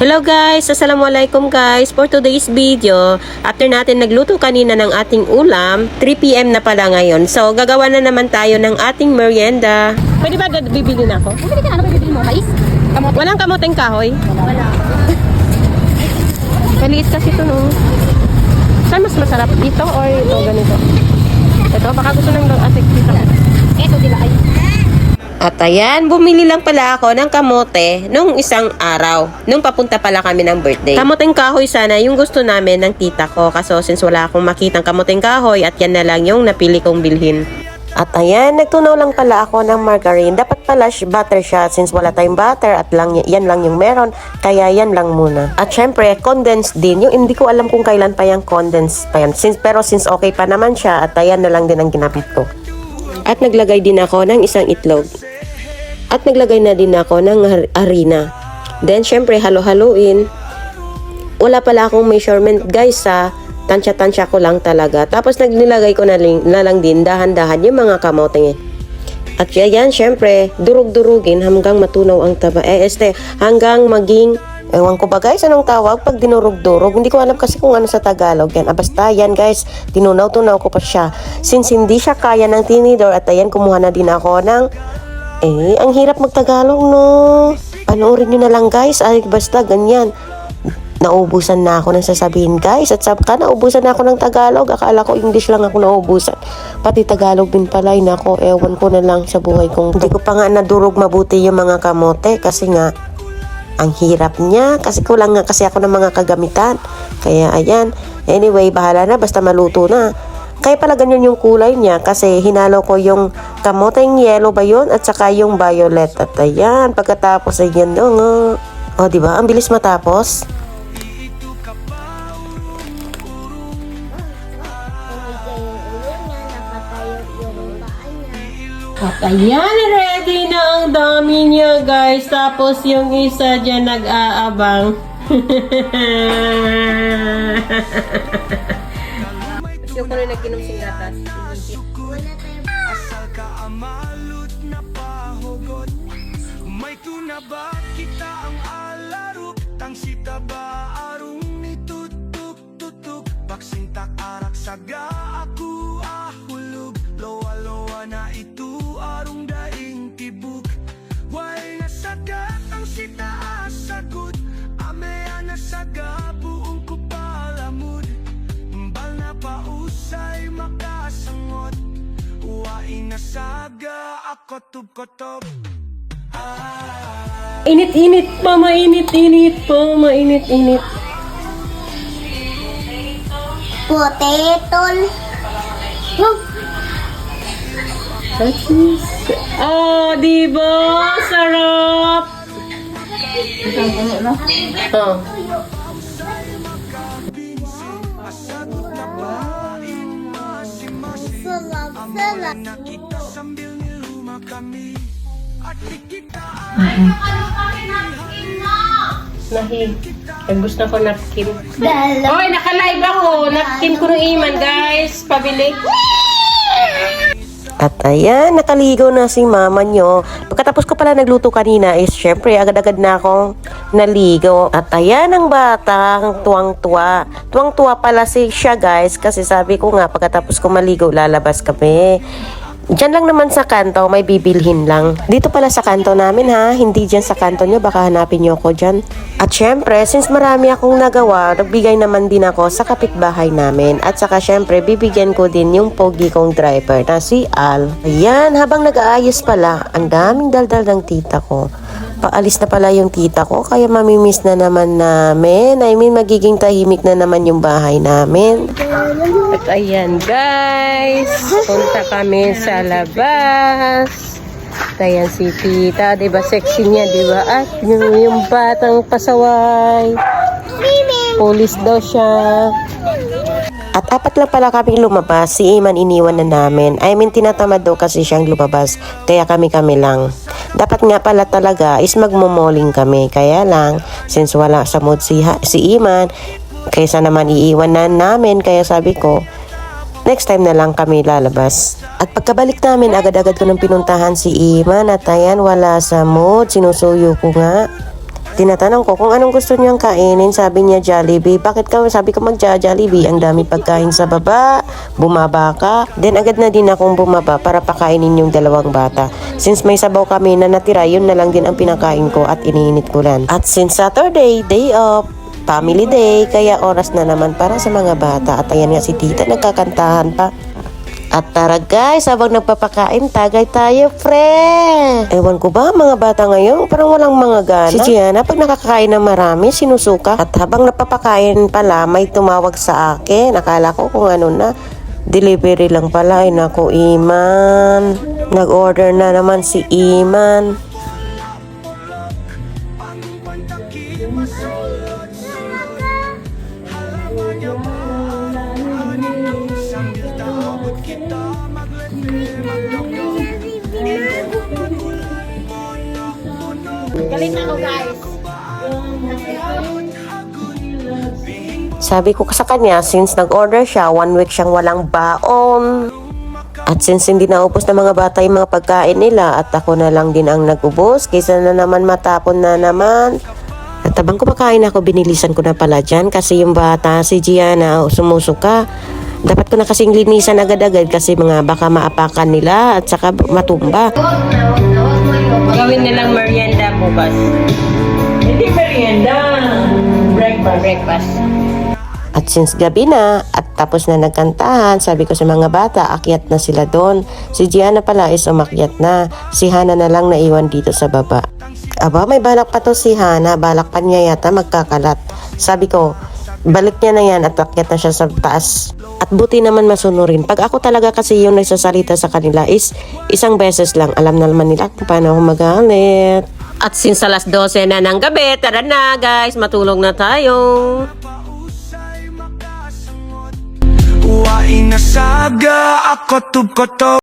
Hello guys! Assalamualaikum guys! For today's video, after natin nagluto kanina ng ating ulam, 3 PM na pala ngayon. So, gagawa na naman tayo ng ating merienda. Pwede ba bibili na ako? Bibili ka na, ano ba bibili mo? Mais? Kamote? Walang kamoteng kahoy? Wala. Maliit kasi ito no. Saan mas masarap? Dito or ito ganito? Ito, baka gusto ng atik dito. Eto, dila ay. At ayan, bumili lang pala ako ng kamote nung isang araw. Nung papunta pala kami ng birthday. Kamoteng kahoy sana yung gusto namin ng tita ko. Kaso since wala akong makitang kamoteng kahoy at yan na lang yung napili kong bilhin. At ayan, nagtunaw lang pala ako ng margarine. Dapat pala butter siya since wala tayong butter at yan lang yung meron. Kaya yan lang muna. At syempre, condensed din. Yung hindi ko alam kung kailan pa yung condensed pa yan. Pero since okay pa naman siya at ayan na lang din ang ginamit ko. At naglagay din ako ng isang itlog. At naglagay na din ako ng harina. Then, syempre, halo-haluin. Wala pala akong measurement, guys, sa tansya-tansya ko lang talaga. Tapos, nilagay ko na lang din, dahan-dahan, yung mga kamote. At yan, syempre, durug-durugin hanggang matunaw ang taba. Hanggang maging, ewan ko ba, guys, anong tawag pag dinurug-durug? Hindi ko alam kasi kung ano sa Tagalog yan. Basta yan, guys, tinunaw-tunaw ko pa siya. Since hindi siya kaya ng tinidor, at ayan, kumuha na din ako ng ang hirap magtagalog, no? Panoorin nyo na lang, guys. Ay, basta ganyan. Naubusan na ako ng sasabihin, guys. At sabka, naubusan na ako ng Tagalog. Akala ko English lang ako naubusan. Pati Tagalog din pala. Nako, ewan ko na lang sa buhay kong. Hindi ko pa nga nadurog mabuti yung mga kamote. Kasi nga, ang hirap niya. Kasi kulang nga kasi ako ng mga kagamitan. Kaya, ayan. Anyway, bahala na. Basta maluto na. Kaya pala ganyan yung kulay niya kasi hinalo ko yung kamoteng yellow ba yun at saka yung violet. At ayan, pagkatapos ay yan dong. O, diba? Ang bilis matapos. At ayan, ready na ang dami niya, guys. Tapos yung isa dyan nag-aabang. Gusto ko rin nag-inom sing gatas. Asal ka amalot na pahugot. May tunaba kita ang alaruk. Tang sita ba arong ni tutuk-tutuk. Baksintak arak saga aku ahulog. Lowa-lowa na itu arong daing tibuk. Way nasaga tang sita asagot. Amea nasaga buong kupalamud. Mbal na pausay makasangot. Uwain na saga ako tub-kotob. Init-init pa, mainit-init pa, mainit-init. Potato. Oh, diba? Sarap! Oh. Nakita sambil niluma kami. At kita Nahi. Gusto ko napkin. Oy, naka-live ako. Napkin ko ng iman, guys. Pabili. At ayan, nakaligo na si mama nyo. Pagkatapos ko pala nagluto kanina is syempre agad-agad na akong naligo. At ayan ang batang tuwang-tuwa. Tuwang-tuwa pala siya, guys, kasi sabi ko nga pagkatapos ko maligo lalabas kami. Diyan lang naman sa kanto, may bibilhin lang. Dito pala sa kanto namin ha, hindi dyan sa kanto nyo, baka hanapin nyo ako dyan. At syempre, since marami akong nagawa, nagbigay naman din ako sa kapitbahay namin. At saka syempre, bibigyan ko din yung pogi kong driver na si Al. Ayan, habang nag-aayos pala, ang daming daldal ng tita ko. Paalis na pala yung tita ko, kaya mamimiss na naman namin. I mean, magiging tahimik na naman yung bahay namin. At ayan, guys, punta kami sa labas. At ayan si tita, diba sexy niya, diba? At yung batang pasaway. Pulis daw siya. At apat lang pala kami lumabas. Si Iman iniwan na namin. I mean, tinatamad daw kasi siyang lumabas. Kaya kami lang. Dapat nga pala talaga is magmomoling kami. Kaya lang, since wala sa mood si Iman, kaysa naman iiwan na namin. Kaya sabi ko, next time na lang kami lalabas. At pagkabalik namin, agad-agad ko nang pinuntahan si Iman. At ayan, wala sa mood. Sinusuyo ko nga. Tinatanong ko kung anong gusto niyang kainin. Sabi niya Jollibee. Bakit ka? Sabi ko magja-Jollibee. Ang dami pagkain sa baba. Bumaba ka. Then agad na din akong bumaba para pakainin yung dalawang bata. Since may sabaw kami na natira, yun na lang din ang pinakain ko at iniinit ko lang. At since Saturday, day off, family day, kaya oras na naman para sa mga bata. At ayan nga si tita, nagkakantahan pa. At tara guys, habang nagpapakain, tagay tayo, pre! Ewan ko ba, mga bata ngayon, parang walang mga gana. Si Gianna, pag nakakain ng marami, sinusuka. At habang napapakain pala, may tumawag sa akin. Akala ko kung ano na, delivery lang pala. Ay naku, Iman. Nag-order na naman si Iman. Galit na ako, guys. Sabi ko sa kanya, since nag-order siya, 1 week siyang walang baon. At since hindi naubos ng mga bata yung mga pagkain nila, at ako na lang din ang nag-ubos, kaysa na naman matapon na naman. At habang kumakain ako, binilisan ko na pala dyan kasi yung bata, si Gianna, sumusuka. Dapat ko na kasing linisan agad-agad kasi mga baka maapakan nila at saka matumba. Gawin nilang merienda bukas. Hindi merienda, breakfast. At since gabi na at tapos na nagkantahan, sabi ko sa mga bata, akyat na sila doon. Si Gianna pala is umakyat na. Si Hana na lang naiwan dito sa baba. Aba, may balak pa to si Hana. Balak pa niya yata magkakalat. Sabi ko, balik niya na yan at akyat na siya sa taas. At buti naman masunurin. Pag ako talaga kasi yung nagsasalita sa kanila is isang beses lang. Alam na naman nila kung paano ako magalit. At since alas 12 na ng gabi, tara na guys, matulog na tayo. Uwain na saga, ako tub ko to.